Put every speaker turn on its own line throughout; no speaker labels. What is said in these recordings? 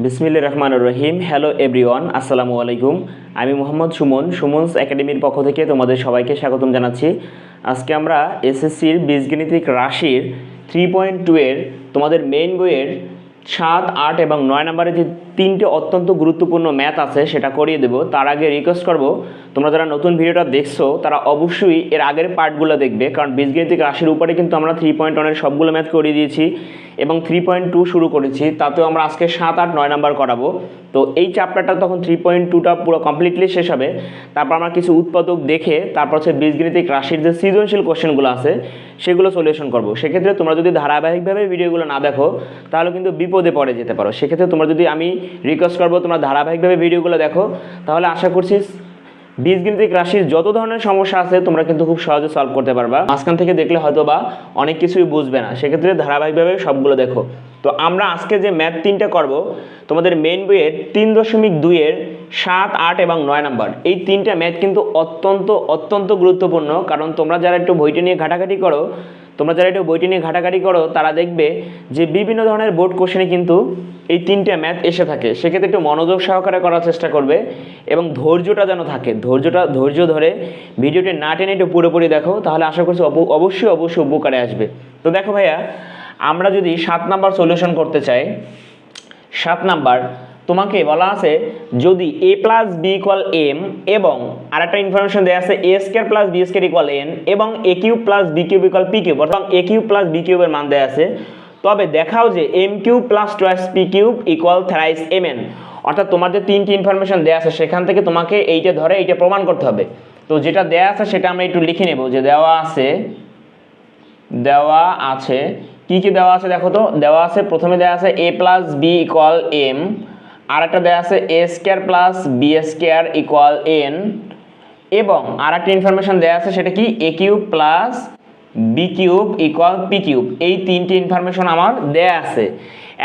বিসমিল্লাহির রহমানির রহিম। Hello everyone, আসসালামু আলাইকুম। আমি মোহাম্মদ সুমন, সুমনস একাডেমির পক্ষ থেকে তোমাদের সবাইকে স্বাগতম জানাচ্ছি। আজকে আমরা এসএসসির বীজগণিতিক রাশির 3.2 এর তোমাদের মেইন বইয়ের 7, 8 এবং 9 নম্বরের যে তিনটে অত্যন্ত গুরুত্বপূর্ণ ম্যাথ আছে সেটা করিয়ে দেব। তার আগে রিকোয়েস্ট করব, তোমরা যারা নতুন ভিডিওটা দেখছো তারা অবশ্যই এর আগের পার্টগুলো দেখবে, কারণ বীজগণিতিক রাশির উপরে কিন্তু আমরা 3.1 এর সবগুলো ম্যাথ করিয়ে দিয়েছি এবং 3.2 শুরু করেছি, তাতেও আমরা আজকে 7, 8, 9 নাম্বার করাবো। তো এই চ্যাপ্টারটা তখন 3.2টা পুরো কমপ্লিটলি শেষ হবে। তারপর আমরা কিছু উৎপাদক দেখে তারপর হচ্ছে বীজগণিতিক রাশির যে সৃজনশীল কোশ্চেনগুলো আছে সেগুলো সলিউশন করবো। সেক্ষেত্রে তোমরা যদি ধারাবাহিকভাবে ভিডিওগুলো না দেখো তাহলে কিন্তু বিপদে পড়ে যেতে পারো। সেক্ষেত্রে তোমরা যদি, আমি রিকোয়েস্ট করবো তোমরা ধারাবাহিকভাবে ভিডিওগুলো দেখো, তাহলে আশা করছি বীজগণিতিক রাশির যত ধরনের সমস্যা আছে তোমরা কিন্তু খুব সহজে সলভ করতে পারবা। মাঝখান থেকে দেখলে হয়তো বা অনেক কিছুই বুঝবে না, সেক্ষেত্রে ধারাবাহিকভাবে সবগুলো দেখো। তো আমরা আজকে যে ম্যাথ 3টা করব তোমাদের মেইন বইয়ের 3.2 এর 7, 8 এবং 9 নাম্বার, এই তিনটা ম্যাথ কিন্তু অত্যন্ত গুরুত্বপূর্ণ। কারণ তোমরা যারা একটু বইটা নিয়ে ঘাটাঘাটি করো তারা দেখবে যে বিভিন্ন ধরনের বোর্ড কোশ্চেনে কিন্তু এই তিনটে ম্যাথ এসে থাকে। সেক্ষেত্রে একটু মনোযোগ সহকারে করার চেষ্টা করবে এবং ধৈর্যটা যেন থাকে, ধৈর্য ধরে ভিডিওটি না টেনে একটু পুরোপুরি দেখো, তাহলে আশা করছি অবশ্যই উপকারে আসবে। তো দেখো ভাইয়া, আমরা যদি 7 নাম্বার সলিউশন করতে চাই, 7 নাম্বার তোমাকে বলা আছে যদি a plus B equal M এবং আর একটা ইনফরমেশন দেওয়া আছে a square plus B square equal N এবং a cube plus B cube equal P cube, অর্থাৎ a কিউব প্লাস বি কিউবের মান দেওয়া আছে, তবে দেখাও যে M cube plus twice P cube equal thrice M N. অর্থাৎ তোমার যে তিনটি ইনফরমেশন দেওয়া আছে সেখান থেকে তোমাকে এইটা ধরে এইটা প্রমাণ করতে হবে। তো যেটা দেওয়া আছে সেটা আমরা একটু লিখে নেব, যে দেওয়া আছে কি কি দেওয়া আছে দেখো তো। দেওয়া আছে, প্রথমে দেওয়া আছে a plus B equal M, আর একটা দেওয়া আছে a square plus B square equal N, এবং আর একটা ইনফরমেশন দেওয়া আছে সেটা কি a cube plus B cube equal P cube. এই তিনটি ইনফরমেশন আমার দেয়া আছে।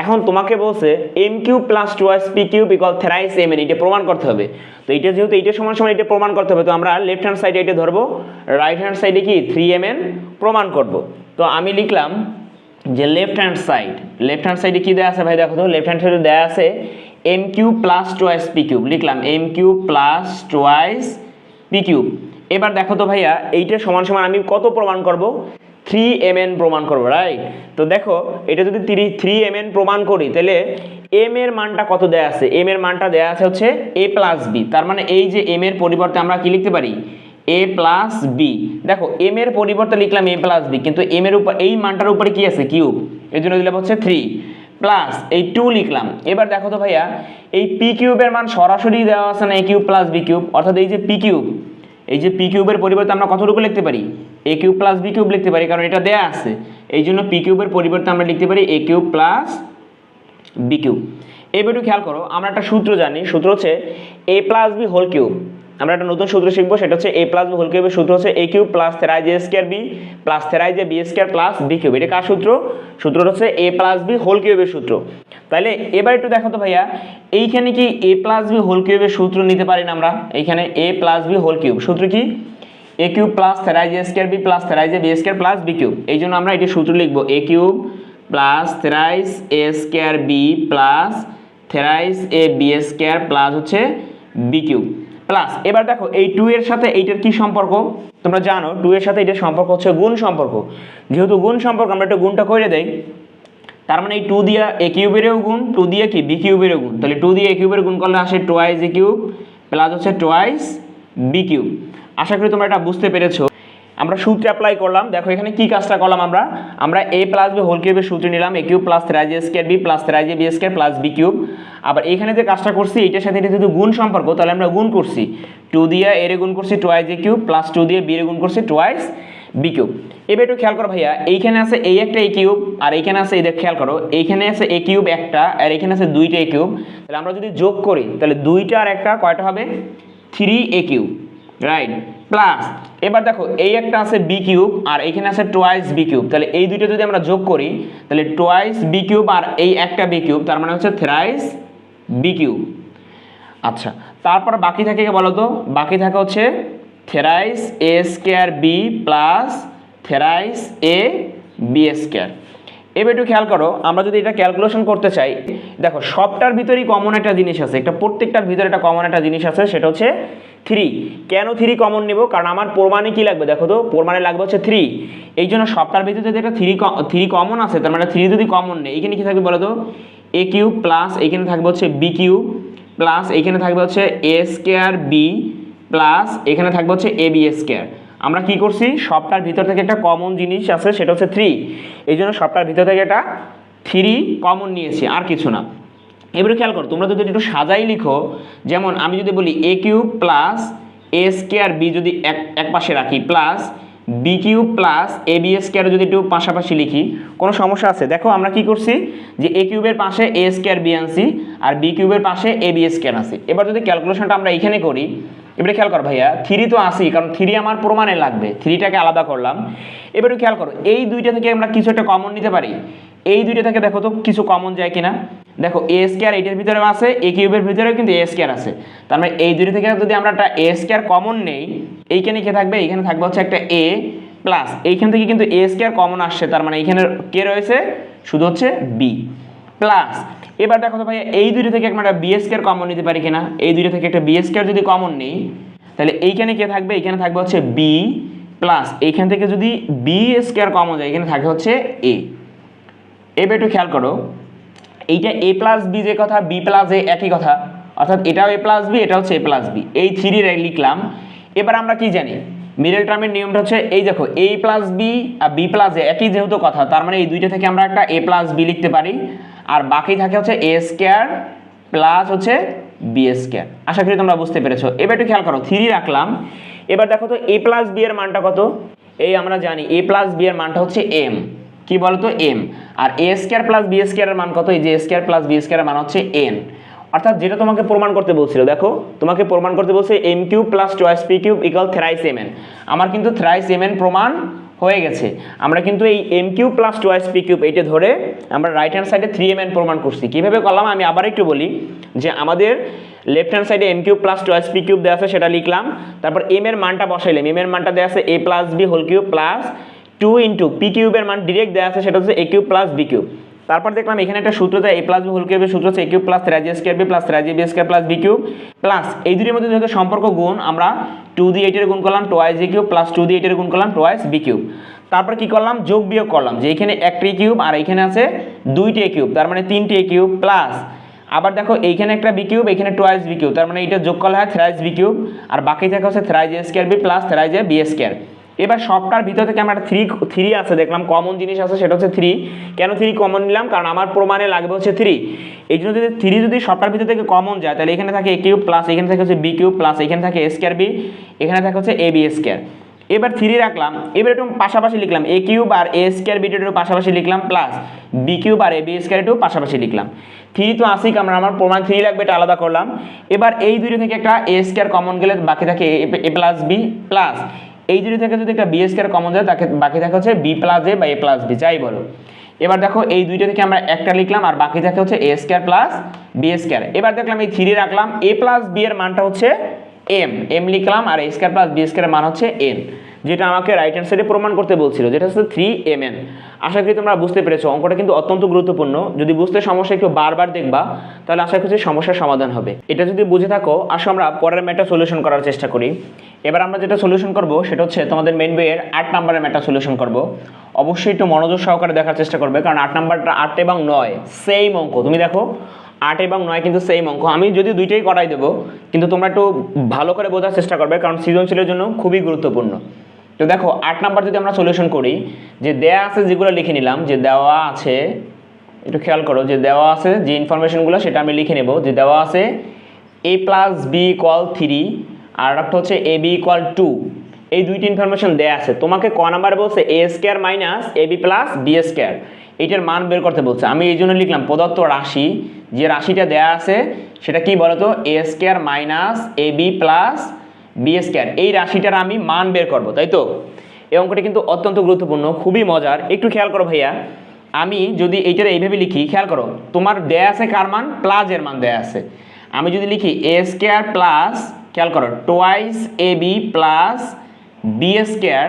এখন তোমাকে বলছে M cube plus twice P cube equal thrice M N, এটা প্রমাণ করতে হবে। তো এটা যেহেতু এইটা সমান এটা প্রমাণ করতে হবে, তো আমরা লেফট হ্যান্ড সাইডে এটা ধরবো, রাইট হ্যান্ড সাইডে কি 3mn প্রমাণ করব। তো আমি লিখলাম যে লেফট হ্যান্ড সাইডে কি দেওয়া আছে ভাই দেখো তো। লেফট হ্যান্ড সাইডে দেওয়া আছে M cube plus twice P cube, লিখলাম M cube plus twice P cube. এবার দেখো তো ভাইয়া, এইটা সমান আমি কত প্রমাণ করব? 3mn প্রমাণ করব, রাইট? তো দেখো এটা যদি 3mn প্রমাণ করি তাহলে m এর মানটা কত দেয়া আছে? m এর মানটা দেয়া আছে হচ্ছে a প্লাস b। তার মানে এই যে m এর পরিবর্তে আমরা কি লিখতে পারি? a plus b। দেখো m এর পরিবর্তে লিখলাম a প্লাস b, কিন্তু m এর উপর এই মানটার উপরে কি আছে? কিউব, এর জন্য দিলাম হচ্ছে 3 প্লাস এই 2 লিখলাম। এবার দেখো তো ভাইয়া, এই p কিউবের মান সরাসরি দেওয়া আছে না a cube plus b cube, অর্থাৎ এই যে p কিউবের পরিবর্তে আমরা কতটুকু লিখতে পারি? a cube plus b cube লিখতে পারি, কারণ এটা দেয়া আছে। এই জন্য p কিউবের পরিবর্তে আমরা লিখতে পারি a cube plus b cube. এবার একটু খেয়াল করো, আমরা একটা সূত্র জানি, সূত্র হচ্ছে a plus b whole cube. আমরা একটা নতুন সূত্র শিখবো, সেটা হচ্ছে a প্লাস b হোল কিউবের সূত্র হচ্ছে a cube plus thrice a square b plus thrice a b square plus b cube. এটা কার সূত্র? সূত্রটা হচ্ছে a প্লাস b হোল কিউবের সূত্র। তাহলে এবার একটু দেখো তো ভাইয়া, এইখানে কি a প্লাস b হোল কিউবের সূত্র নিতে পারি না আমরা? এইখানে a plus b whole cube সূত্র কি? a cube plus thrice a square b plus thrice a b square plus b cube. এই জন্য আমরা এটি সূত্র লিখবো a cube plus thrice a square b plus thrice a b square plus হচ্ছে b cube plus. এবার দেখো এই 2 এর সাথে এইটার কি সম্পর্ক? তোমরা জানো 2 এর সাথে এটার সম্পর্ক হচ্ছে গুণ সম্পর্ক। যেহেতু গুণ সম্পর্ক, আমরা একটা গুণটা করে দেই। তার মানে এই 2 দিয়ে a কিউবেরও গুণ, 2 দিয়ে কি b কিউবেরও গুণ। তাহলে 2 দিয়ে a কিউবের গুণ করলে আসে টুয়াইস a কিউব প্লাস হচ্ছে টুয়াইস b কিউব। আশা করি তোমরা এটা বুঝতে পেরেছো। আমরা সূত্র অ্যাপ্লাই করলাম। দেখো এখানে কি কাজটা করলাম, আমরা a প্লাস b হোল কিউবের সূত্র নিলাম, a cube plus thrice a square b plus thrice a b square plus b cube. আবার এখানে যে কাজটা করছি এটার সাথে এটা যেহেতু গুণ সম্পর্ক, তাহলে আমরা গুণ করছি, 2 দিয়ে a এর গুণ করছি টুয়াইস a কিউব প্লাস 2 দিয়ে b এর গুণ করছি টুয়াইস b কিউব। এবার একটু খেয়াল করো ভাইয়া, এইখানে আছে এই একটা a কিউব আর এইখানে আছে এই দেখ, খেয়াল করো এইখানে আছে a কিউব একটা আর এখানে আছে দুইটা a কিউব। তাহলে আমরা যদি যোগ করি তাহলে দুইটা আর একটা কয়টা হবে? 3a cube, right? প্লাস এবার দেখো এই একটা আছে b কিউব আর এখানে আছে টুয়াইস b কিউব। তাহলে এই দুইটা যদি আমরা যোগ করি তাহলে টুয়াইস b কিউব আর এই একটা b কিউব, তার মানে হচ্ছে থ্রাইস b কিউব। আচ্ছা, তারপর বাকি থাকে কি বলো তো? বাকি থাকে হচ্ছে thrice a square b plus thrice a b square. এবার একটু খেয়াল করো, আমরা যদি এটা ক্যালকুলেশন করতে চাই, দেখো সবটার ভিতরেই কমন একটা জিনিস আছে, একটা প্রত্যেকটার ভিতরে একটা কমন একটা জিনিস আছে, সেটা হচ্ছে 3। কেন 3 কমন নেব? কারণ আমার প্রমাণে কি লাগবে দেখো তো, প্রমাণে লাগবে হচ্ছে 3। এই জন্য সবটার ভিতরে যদি একটা 3 কমন আছে, তার মানে 3 যদি কমন নেই, এখানে কি থাকবে বলো তো, a কিউব প্লাস এখানে থাকবে হচ্ছে b কিউব প্লাস এখানে থাকবে হচ্ছে a স্কয়ার b প্লাস এখানে থাকবে হচ্ছে ab স্কয়ার। আমরা কি করছি, সবটার ভিতর থেকে একটা কমন জিনিস আছে, সেটা হচ্ছে 3। এই জন্য সবটার ভিতর থেকে একটা 3 কমন নিয়েছি, আর কিছু না। এবারে খেয়াল করো, তোমরা যদি একটু সাজাই লিখো, যেমন আমি যদি বলি a cube plus a square b যদি এক পাশে রাখি plus b cube plus ab square যদি একটু পাশাপাশি লিখি, কোনো সমস্যা আছে? দেখো আমরা কি করছি, যে a কিউবের পাশে a স্কয়ার b আনছি আর b কিউবের পাশে ab স্কয়ার আনছি। এবার যদি ক্যালকুলেশনটা আমরা এখানে করি, এবারে খেয়াল করো ভাইয়া, 3 তো আসি, কারণ 3 আমার প্রমাণে লাগবে, 3টাকে আলাদা করলাম। এবারে খেয়াল করো, এই দুইটা থেকে আমরা কিছু একটা কমন নিতে পারি। এই দুইটা থেকে দেখো তো কিছু কমন যায় কিনা। দেখো a স্কয়ার এটার ভিতরে আছে, a কিউবের ভিতরেও কিন্তু a স্কয়ার আছে, তার মানে এই দুইটা থেকে যদি আমরা একটা a স্কয়ার কমন নেই, এইখানে কি থাকবে, এইখানে থাকবে হচ্ছে একটা a প্লাস এইখান থেকে কিন্তু a স্কয়ার কমন আসছে, তার মানে এইখানে কে রয়েছে, শুধু হচ্ছে b প্লাস। এবার দেখো তো ভাই, এই দুইটা থেকে একটা b স্কয়ার কমন নিতে পারি কিনা। এই দুইটা থেকে একটা b স্কয়ার যদি কমন নেই, তাহলে এইখানে কে থাকবে, এইখানে থাকবে হচ্ছে b প্লাস এইখান থেকে যদি b স্কয়ার কমন যায়, এখানে থাকবে হচ্ছে a। এবার একটু খেয়াল করো, এইটা a প্লাস বি যে কথা, b প্লাস a একই কথা, অর্থাৎ এটাও a প্লাস বি, এটা হচ্ছে a প্লাস বি, এই 3 লিখলাম। এবার আমরা কি জানি, মিডল টার্মের নিয়মটা হচ্ছে, এই দেখো a প্লাস বি আর b প্লাস a একই যেহেতু কথা, তার মানে এই দুইটা থেকে আমরা একটা a প্লাস বি লিখতে পারি, আর বাকি থাকে হচ্ছে a স্কয়ার প্লাস হচ্ছে b স্কয়ার। আশা করি তোমরা বুঝতে পেরেছো। এবার একটু খেয়াল করো, 3 রাখলাম। এবার দেখো তো a প্লাস b এর মানটা কত, এই আমরা জানি a প্লাস b এর মানটা হচ্ছে m, কি বলতো m, আর a স্কয়ার প্লাস b স্কয়ারের মান কত, এই যে a স্কয়ার প্লাস b স্কয়ারের মান হচ্ছে n। অর্থাৎ যেটা তোমাকে প্রমাণ করতে বলছিল, দেখো তোমাকে প্রমাণ করতে বলছে m cube plus twice p cube equal thrice mn। আমার কিন্তু থ্রাইস mn প্রমাণ হয়ে গেছে। আমরা কিন্তু এই m cube plus twice p cube এইটা ধরে আমরা রাইট হ্যান্ড সাইডে 3mn প্রমাণ করছি। কিভাবে করলাম আমি আবার একটু বলি, যে আমাদের লেফট হ্যান্ড সাইডে m cube plus twice p cube দেওয়া আছে, সেটা লিখলাম। তারপর m এর মানটা বসাইলাম, m এর মানটা দেওয়া আছে a plus b whole cube plus 2 into p কিউবের মান ডিরেক্ট দেওয়া আছে, সেটা হচ্ছে a cube plus b cube. তারপর দেখলাম এখানে একটা সূত্র দেয়, a প্লাস b হোল কিউবের সূত্র হচ্ছে a cube plus 3a square b plus 3ab square plus b cube plus এই দুটোর মধ্যে যেহেতু সম্পর্ক গুণ, আমরা 2 দিয়ে 8 এর গুণ করলাম টুয়াইস a কিউব প্লাস 2 দিয়ে 8 এর গুণ করলাম টুয়াইস b কিউব। তারপর কি করলাম, যোগ বিয়োগ করলাম, যে এখানে একটা a কিউব আর এখানে আছে 2টি a কিউব, তার মানে 3টি a কিউব প্লাস আবার দেখো এইখানে একটা b কিউব, এখানে টুয়াইস b কিউব, তার মানে এটা যোগ করলে হয় থ্রাইস b কিউব, আর বাকি থাকে হচ্ছে thrice a square b plus thrice a b square. এবার সবটার ভিতর থেকে আমরা 3 আছে দেখলাম, কমন জিনিস আছে, সেটা হচ্ছে 3। কেন 3 কমন নিলাম, কারণ আমার প্রমাণে লাগবে হচ্ছে 3। এই জন্য যদি 3 যদি সবটার ভিতর থেকে কমন যায়, তাহলে এখানে থাকে a কিউব প্লাস এখানে থাকে হচ্ছে b কিউব প্লাস এখানে থাকে a স্কয়ার b, এখানে থাকে হচ্ছে ab স্কয়ার। এবার 3 রাখলাম, এবার একটু পাশাপাশি লিখলাম, a কিউব আর a স্কয়ার b একটু পাশাপাশি লিখলাম প্লাস b কিউব আর ab স্কয়ার একটু পাশাপাশি লিখলাম। 3 তো আসি, কারণ আমার প্রমাণ 3 লাগবে, এটা আলাদা করলাম। এবার এই দুটো থেকে একটা a স্কয়ার কমন গেলে বাকি থাকে a প্লাস b প্লাস এই দুটো থেকে যদি একটা b স্কয়ার কমন যায়, তাকে বাকি থাকে হচ্ছে b প্লাস a বা a প্লাস b, যাই বলো। এবার দেখো এই দুইটা থেকে আমরা একটা লিখলাম, আর বাকি থাকে হচ্ছে a square plus b square. এবার দেখলাম এই 3 রাখলাম, a প্লাস b এর মানটা হচ্ছে m লিখলাম, আর a স্কয়ার প্লাস b স্কয়ারের মান হচ্ছে n, যেটা আমাকে রাইট হ্যান্ড সাইডে প্রমাণ করতে বলছিল, যেটা হচ্ছে 3mn। আশা করি তোমরা বুঝতে পেরেছো। অঙ্কটা কিন্তু অত্যন্ত গুরুত্বপূর্ণ, যদি বুঝতে সমস্যা একটু বারবার দেখবা, তাহলে আশা করছি সমস্যার সমাধান হবে। এটা যদি বুঝে থাকো, আসো আমরা পরের ম্যাথটা সলিউশন করার চেষ্টা করি। এবার আমরা যেটা সলিউশন করব, সেটা হচ্ছে তোমাদের মেইন বইয়ের 8 নম্বরের ম্যাথটা সলিউশন করব। অবশ্যই একটু মনোযোগ সহকারে দেখার চেষ্টা করবে, কারণ 8 নাম্বারটা 8 এবং 9 সেম অঙ্ক। তুমি দেখো 8 এবং 9 কিন্তু সেম অঙ্ক, আমি যদি দুইটাই করাই দেবো, কিন্তু তোমরা একটু ভালো করে বোঝার চেষ্টা করবে, কারণ সৃজনশীলের জন্য খুবই গুরুত্বপূর্ণ। তো দেখো 8 নাম্বার যদি আমরা সলিউশন করি, যে দেওয়া আছে যেগুলো লিখে নিলাম, যে দেওয়া আছে, একটু খেয়াল করো, যে দেওয়া আছে যে ইনফরমেশনগুলো সেটা আমি লিখে নেব। যে দেওয়া আছে a প্লাস বি ইকুয়াল 3 আর একটা হচ্ছে a b ইকুয়াল 2, এই দুইটি ইনফরমেশন দেওয়া আছে। তোমাকে ক নাম্বার বলছে a square minus ab plus b square, এইটার মান বের করতে বলছে। আমি এই জন্য লিখলাম প্রদত্ত রাশি, যে রাশিটা দেওয়া আছে সেটা কি বলতো, a square minus ab plus b square, এই রাশিটার আমি মান বের করব, তাই তো। এই অঙ্কটি কিন্তু অত্যন্ত গুরুত্বপূর্ণ, খুবই মজার। একটু খেয়াল করো ভাইয়া, আমি যদি এইটার এইভাবে লিখি, খেয়াল করো, তোমার দেয়া আছে কার মান, প্লাস এর মান দেয়া আছে। আমি যদি লিখি a স্কয়ার প্লাস, খেয়াল করো, twice ab plus b square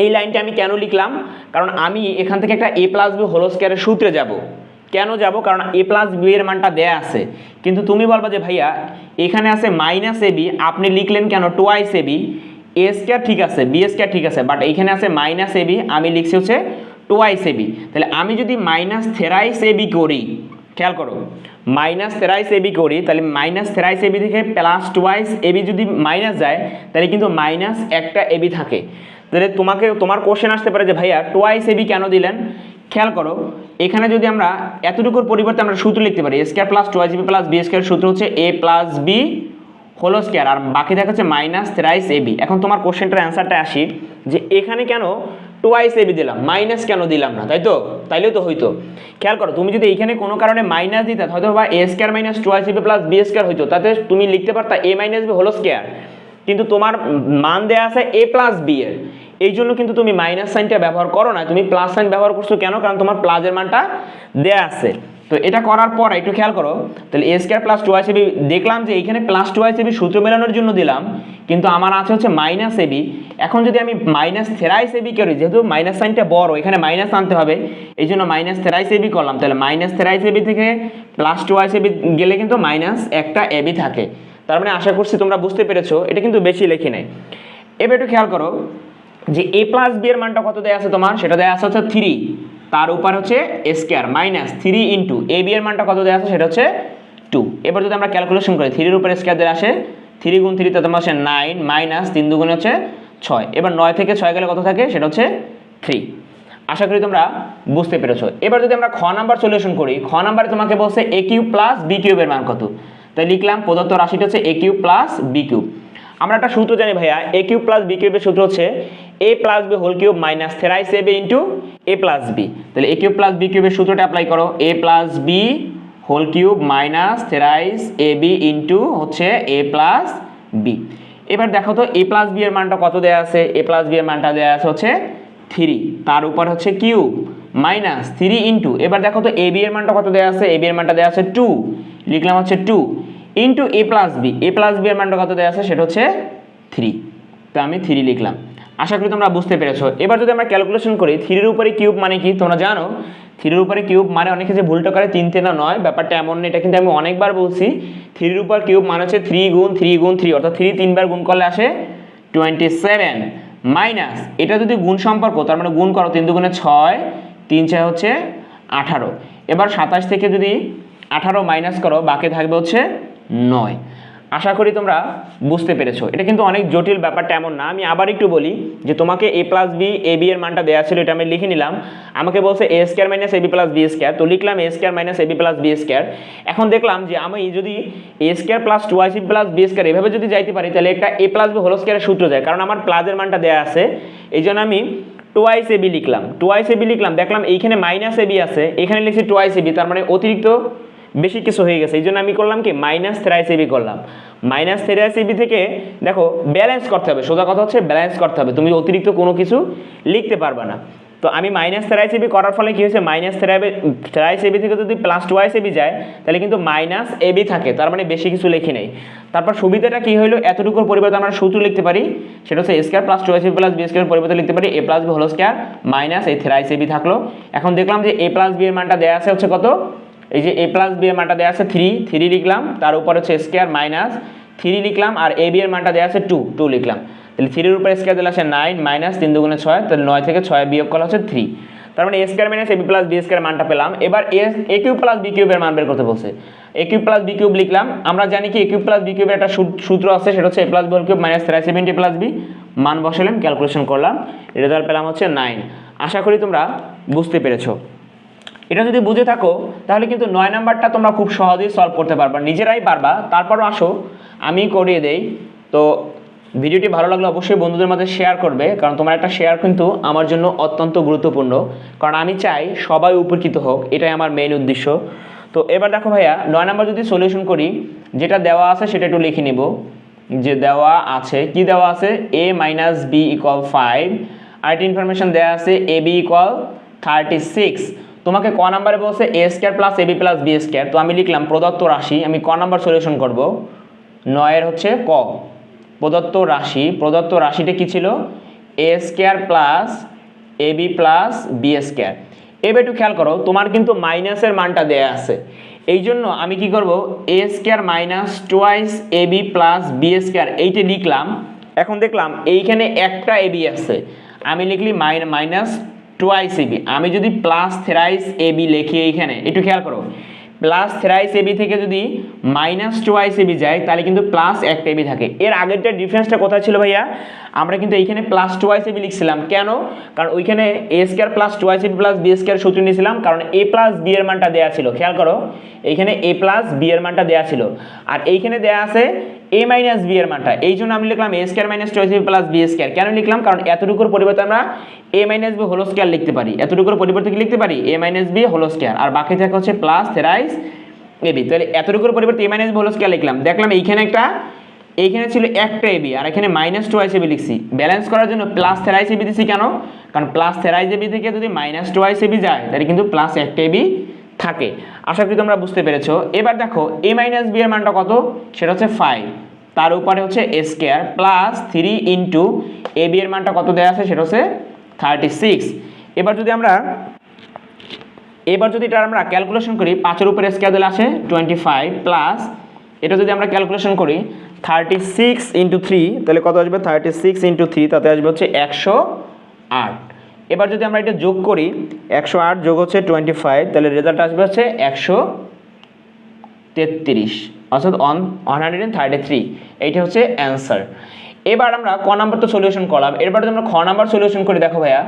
এই লাইনটা আমি কেন লিখলাম, কারণ আমি এখান থেকে একটা এ প্লাস বি হোল স্কয়ারের সূত্রে যাব। কেন যাব, কারণ এ প্লাস বি এর মানটা দেয়া আছে, কিন্তু তুমি বলবা যে ভাইয়া এখানে আছে মাইনাস এ বি, আপনি লিখলেন কেন twice A B, A square ঠিক আছে বি স্কয়ার ঠিক আছে, বাট এইখানে আছে মাইনাস এ বি, আমি লিখছি হচ্ছে টোয়াইস এ বি। তাহলে আমি যদি মাইনাস থেরাইস এ বি করি, খেয়াল করো মাইনাস থেরাইস এ বি করি, তাহলে মাইনাস থেরাইস এ বি থেকে প্লাস টোয়াইস এ বি যদি মাইনাস যায়, তাহলে কিন্তু মাইনাস একটা এ বি থাকে। তাহলে তোমার কোশ্চেন আসতে পারে যে ভাইয়া টোয়াইস এ বি কেন দিলেন। খেয়াল করো এখানে যদি আমরা এতটুকুর পরিবর্তে আমরা সূত্র লিখতে পারি, A square plus twice B plus B square সূত্র হচ্ছে A plus B whole square, আর বাকি দেখা হচ্ছে মাইনাস থেরাইস এ বি। এখন তোমার কোশ্চেনটার অ্যান্সারটা আসি যে এখানে কেন টোয়াইস এ বি দিলাম, মাইনাস কেন দিলাম না, তাই তো? তাইলেও তো হইতো। খেয়াল করো তুমি যদি এইখানে কোনো কারণে মাইনাস দিতে হয়তো বা এ স্কয়ার মাইনাস টোয়াইস এ বি প্লাস বি স্কয়ার হইতো, তাতে তুমি লিখতে পারতা এ মাইনাস বি হোল স্কয়ার, কিন্তু তোমার মান দেয়া আছে এ প্লাস বি এর, এই জন্য কিন্তু তুমি মাইনাস সাইনটা ব্যবহার করো না, তুমি প্লাস সাইন ব্যবহার করছো কেন, কারণ তোমার প্লাসের মানটা দেয়া আছে। তো এটা করার পর একটু খেয়াল করো, তাহলে এ square plus twice A B দেখলাম যে এইখানে প্লাস টোয়াইস এ বি সূত্র মেলানোর জন্য দিলাম, কিন্তু আমার আছে হচ্ছে মাইনাস এ বি। এখন যদি আমি মাইনাস থেরাইস এ বি করি, যেহেতু মাইনাস সাইনটা বড় এখানে মাইনাস আনতে হবে, এই জন্য মাইনাস থেরাইস এ বি করলাম। তাহলে মাইনাস থেরাইস এ বি থেকে প্লাস টোয়াইস এ বি গেলে কিন্তু মাইনাস একটা এ বি থাকে। তার মানে আশা করছি তোমরা বুঝতে পেরেছো, এটা কিন্তু বেশি লেখি নাই। এবার একটু খেয়াল করো যে এ প্লাস বি এর মানটা কত দেয়া আছে তোমার, সেটা দেয়া আছে হচ্ছে 3, তার উপর হচ্ছে A square minus 3 into A B এর মানটা কত দেয়া আছে সেটা হচ্ছে 2। এবার যদি আমরা ক্যালকুলেশন করি 3 এর উপর স্কয়ার দেয়া আসে 3 গুণ 3 তে তোমার আসে 9 মাইনাস 3 দুগুণে হচ্ছে 6, এবার 9 থেকে 6 গেলে কত থাকে সেটা হচ্ছে 3। আশা করি তোমরা বুঝতে পেরেছো। এবার যদি আমরা খ নাম্বার সলিউশন করি, খ নাম্বারে তোমাকে বলছে এ কিউব প্লাস বি কিউবের মান কত, তাই লিখলাম প্রদত্ত রাশিটা হচ্ছে এ কিউব প্লাস বি কিউব। আমরা একটা সূত্র জানি ভাইয়া, এ কিউব প্লাস বি কিউবের সূত্র হচ্ছে A plus B whole cube minus thrice A B into A plus B. তাহলে এ কিউব প্লাস বি কিউবের সূত্রটা অ্যাপ্লাই করো, A plus B whole cube minus thrice A B into হচ্ছে A plus B. এবার দেখো তো এ plus B এর মানটা কত দেয়া আছে, এ প্লাস বি এর মানটা দেয়া আছে হচ্ছে 3, তার উপর হচ্ছে কিউব মাইনাস 3 ইন্টু, এবার দেখো তো এ বি এর মানটা কত দেয়া আছে, এ বি এর মানটা দেয়া আছে 2, লিখলাম হচ্ছে 2 into A plus B, A plus B এর মানটা কত দেয়া আছে সেটা হচ্ছে 3, তো আমি 3 লিখলাম। আশা করি তোমরা বুঝতে পেরেছো। এবার যদি আমরা ক্যালকুলেশন করি 3 এর উপরে কিউব মানে কি তোমরা জানো, 3 এর উপরে কিউব মানে অনেকে যে ভুলটা করে 3 তে না 9, ব্যাপারটা এমন না, এটা কিন্তু আমি অনেকবার বলছি। 3 এর উপর কিউব মানে হচ্ছে 3 গুণ 3 গুণ 3, অর্থাৎ 3 তিনবার গুণ করলে আসে 27 মাইনাস এটা যদি গুণ সম্পর্ক, তার মানে গুণ করো 3 দুগুণে 6, 3 6 হচ্ছে 18। এবার 27 থেকে যদি 18 মাইনাস করো বাকি থাকবে হচ্ছে 9। আশা করি তোমরা বুঝতে পেরেছো। এটা কিন্তু অনেক জটিল, ব্যাপারটা এমন না। আমি আবার একটু বলি যে তোমাকে এ প্লাস বি এ বি এর মানটা দেওয়া ছিল, এটা আমি লিখে নিলাম। আমাকে বলছে A square minus A B plus B square, তো লিখলাম A square minus A B plus B square. এখন দেখলাম যে আমি যদি A square plus 2ac plus B square এভাবে যদি যাইতে পারি, তাহলে একটা এ প্লাস বি হোল স্কয়ারের সূত্র যায়, কারণ আমার প্লাসের মানটা দেওয়া আছে। এই জন্য আমি টোয়াইস এ বি লিখলাম, টোয়াইস এ বি লিখলাম, দেখলাম এইখানে মাইনাস এ বি আছে, এখানে লিখছি টোয়াইস এ বি, তার মানে অতিরিক্ত বেশি কিছু হয়ে গেছে। এই জন্য আমি করলাম কি মাইনাস থেরাইস এ বি করলাম। মাইনাস থেরাইস এ বি থেকে দেখো ব্যালেন্স করতে হবে, সোজা কথা হচ্ছে ব্যালেন্স করতে হবে, তুমি অতিরিক্ত কোনো কিছু লিখতে পারবে না। তো আমি মাইনাস থেরাইস এ বি করার ফলে কি হয়েছে, মাইনাস থেরাইস এ বি থেকে যদি প্লাস টোয়াইস এ বি যায়, তাহলে কিন্তু মাইনাস এ বি থাকে, তার মানে বেশি কিছু লিখি নেই। তারপর সুবিধাটা কি হলো, এতটুকুর পরিবর্তে আমরা সূত্র লিখতে পারি, সেটা হচ্ছে A square plus 2ac plus B square পরিবর্তে লিখতে পারি A plus B whole square minus এই থেরাইস এ বি থাকলো। এখন দেখলাম যে এ প্লাস বি এর মানটা দেওয়া আছে হচ্ছে কত, এই যে এ প্লাস বি এর মানটা দেওয়া আছে 3 লিখলাম, তার উপর হচ্ছে স্কয়ার মাইনাস 3 লিখলাম, আর এ বি এর মানটা দেওয়া আছে 2 লিখলাম। তাহলে 3 এর উপর স্কয়ার দিলে আসে 9 মাইনাস 3 দুগুণে 6, তাহলে 9 থেকে 6 বিয়োগ করা হচ্ছে 3, তার মানে এ square minus A B plus B square মানটা পেলাম। এবার এ কিউব প্লাস বি কিউবের মান বের করতে বলছে, এ কিউব প্লাস বি কিউব লিখলাম। আমরা জানি কি এ কিউব প্লাস বি কিউবের একটা সূত্র আছে, সেটা হচ্ছে A plus B whole cube minus 370 plus B, মান বসালাম, ক্যালকুলেশন করলাম, রেজাল্ট পেলাম হচ্ছে 9। আশা করি তোমরা বুঝতে পেরেছো। এটা যদি বুঝে থাকো তাহলে কিন্তু 9 নাম্বারটা তোমরা খুব সহজেই সলভ করতে পারবা, নিজেরাই পারবা। তারপরও আসো আমি করিয়ে দেই। তো ভিডিওটি ভালো লাগলে অবশ্যই বন্ধুদের মাঝে শেয়ার করবে, কারণ তোমার একটা শেয়ার কিন্তু আমার জন্য অত্যন্ত গুরুত্বপূর্ণ, কারণ আমি চাই সবাই উপকৃত হোক, এটাই আমার মেইন উদ্দেশ্য। তো এবার দেখো ভাইয়া 9 নাম্বার যদি সলিউশন করি, যেটা দেওয়া আছে সেটা একটু লিখে নিব। যে দেওয়া আছে, কি দেওয়া আছে, a মাইনাস বি ইকুয়াল 5, আরেকটি ইনফরমেশন দেওয়া আছে এ বি ইকুয়াল 36। তোমাকে ক নাম্বারে বলছে A square plus A B plus B square, তো আমি লিখলাম প্রদত্ত রাশি, আমি ক নাম্বার সলিউশন করব। 9 এর হচ্ছে ক, প্রদত্ত রাশিটা কি ছিল, এ স্কোয়ার প্লাস এ বি প্লাস বি স্কোয়ার। এবার একটু খেয়াল করো, তোমার কিন্তু মাইনাসের মানটা দেয়া আছে, এই জন্য আমি কি করব, এ স্কোয়ার মাইনাস টোয়াইস এ বি প্লাস বি স্কোয়ার এইটা লিখলাম। এখন দেখলাম এইখানে একটা এ বি আছে, আমি লিখলি মাইনাস টোয়াইস এ বি। আমি যদি প্লাস থ্রাইস এ বি লিখি এইখানে, একটু খেয়াল করো, প্লাস থ্রাইস এবি থেকে যদি মাইনাস টোয়াইস এবি যায় তাহলে কিন্তু প্লাস একটা এবি থাকে। এর আগেরটা ডিফারেন্সটা কোথায় ছিল ভাইয়া, আমরা কিন্তু এইখানে প্লাস টোয়াইস এবি লিখছিলাম, কেন, কারণ ওইখানে A square plus twice AB plus B square সূত্র নিয়েছিলাম, কারণ এ প্লাস বি এর মানটা দেওয়া ছিল। খেয়াল করো, এইখানে এ প্লাস বি এর মানটা দেওয়া ছিল, আর এইখানে দেওয়া আছে এ মাইনাস বি এর মানটা, এই জন্য আমি লিখলাম A square minus twice AB plus B square. কেন লিখলাম, কারণ এতটুকুর পরিবর্তে আমরা A minus B whole square লিখতে পারি, এতটুকুর পরিবর্তে কি লিখতে পারি, A minus B whole square, আর বাকি থাকে হচ্ছে প্লাস থ্রাইস এবি। তাহলে এতটুকুর পরিবর্তে A minus B whole square লিখলাম। দেখলাম এইখানে ছিল একটা এবি আর এখানে মাইনাস টোয়াইস এবি লিখছি, ব্যালেন্স করার জন্য প্লাস থ্রাইস এবি দিছি। কেন, কারণ প্লাস থ্রাইস এবি থেকে যদি মাইনাস টোয়াইস এবি যায় তাহলে কিন্তু প্লাস একটা এবি থাকে। আশা করি তোমরা বুঝতে পেরেছো। এবার দেখো এ মাইনাস বি এর মানটা কত, সেটা হচ্ছে 5, তার উপরে হচ্ছে এ square plus 3 into A B এর মানটা কত দেওয়া আছে, সেটা হচ্ছে 36। এবার যদি এটা আমরা ক্যালকুলেশন করি, 5-এর উপরে স্কোয়ার দিলে আসে 25 প্লাস এটা যদি আমরা ক্যালকুলেশন করি 36 ইন্টু 3, তাহলে কত আসবে, 36 ইন্টু 3 তাতে আসবে হচ্ছে 108। এবার যদি আমরা এটা যোগ করি, 108 যোগ হচ্ছে 25, তাহলে রেজাল্ট আসবে হচ্ছে 133, অর্থাৎ 133। এইটা হচ্ছে অ্যান্সার। এবার আমরা ক নাম্বার তো সলিউশন করলাম, এরপর যদি আমরা খ নাম্বার সলিউশন করি, দেখো ভাইয়া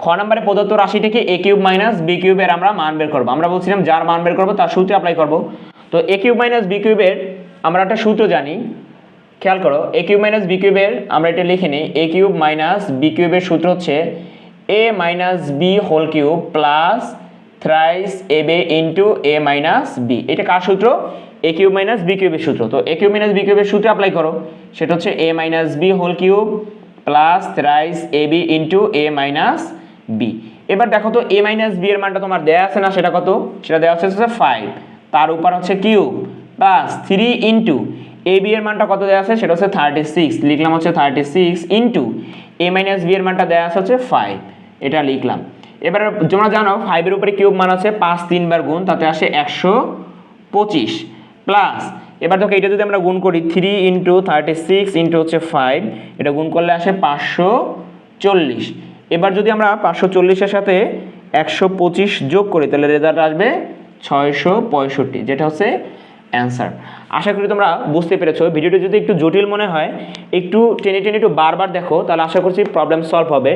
খ নাম্বারে প্রদত্ত রাশিটাকে এ কিউব মাইনাস বি কিউবের আমরা মান বের করবো। আমরা বলছিলাম যার মান বের করবো তার সূত্রে অ্যাপ্লাই করব। তো এ কিউব মাইনাস বি কিউবের আমরা একটা সূত্র জানি, খেয়াল করো, এ কিউব মাইনাস বি কিউবের আমরা এটা লিখে নিই। এ কিউব মাইনাস বি কিউবের সূত্র হচ্ছে A minus B whole cube plus thrice A B into A minus B. এটা কার সূত্র, এ কিউব মাইনাস বি কিউবের সূত্র। তো এ কিউব মাইনাস বি কিউবের সূত্র অ্যাপ্লাই করো, সেটা হচ্ছে A minus B whole cube plus thrice A B into A minus B. এবার দেখো তো এ মাইনাস বি এর মানটা তোমার দেওয়া আছে না, সেটা কত, সেটা দেওয়া আছে 5, তার উপর হচ্ছে cube plus 3 into A B এর মানটা কত দেওয়া আছে, সেটা হচ্ছে 36, লিখলাম হচ্ছে 36 ইন্টু এ মাইনাস বি এর মানটা দেওয়া আছে হচ্ছে 5, এটা লিখলাম। এবার তোমরা জানো 5-এর উপরে কিউব মান আছে 5 3 বার গুণ, তাতে আসে 125 প্লাস, এবার দেখো এটা যদি আমরা গুণ করি 3 ইন্টু 36 ইন্টু হচ্ছে 5, এটা গুণ করলে আসে 540। এবার যদি আমরা 540-এর সাথে 125 যোগ করি তাহলে রেজাল্ট আসবে 665, যেটা হচ্ছে অ্যান্সার। আশা করি তোমরা বুঝতে পেরেছো। ভিডিওটি যদি একটু জটিল মনে হয়, একটু টেনে একটু বারবার দেখো, তাহলে আশা করছি প্রবলেম সলভ হবে।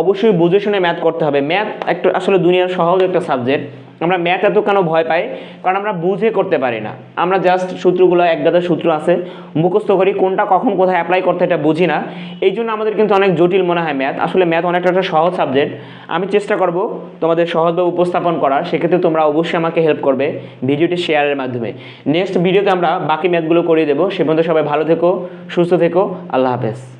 অবশ্যই বুঝে শুনে ম্যাথ করতে হবে। ম্যাথ একটু আসলে দুনিয়ার সহজ একটা সাবজেক্ট। আমরা ম্যাথ এত কেন ভয় পাই, কারণ আমরা বুঝে করতে পারি না। আমরা জাস্ট সূত্রগুলো, এক গাদা সূত্র আছে মুখস্থ করি, কোনটা কখন কোথায় অ্যাপ্লাই করতে এটা বুঝি না, এই জন্য আমাদের কিন্তু অনেক জটিল মনে হয় ম্যাথ। আসলে ম্যাথ অনেকটা একটা সহজ সাবজেক্ট। আমি চেষ্টা করব তোমাদের সহজভাবে উপস্থাপন করার, সেক্ষেত্রে তোমরা অবশ্যই আমাকে হেল্প করবে ভিডিওটি শেয়ারের মাধ্যমে। নেক্সট ভিডিওতে আমরা বাকি ম্যাথগুলো করিয়ে দেবো। সে পর্যন্ত সবাই ভালো থেকো, সুস্থ থেকো, আল্লাহ হাফেজ।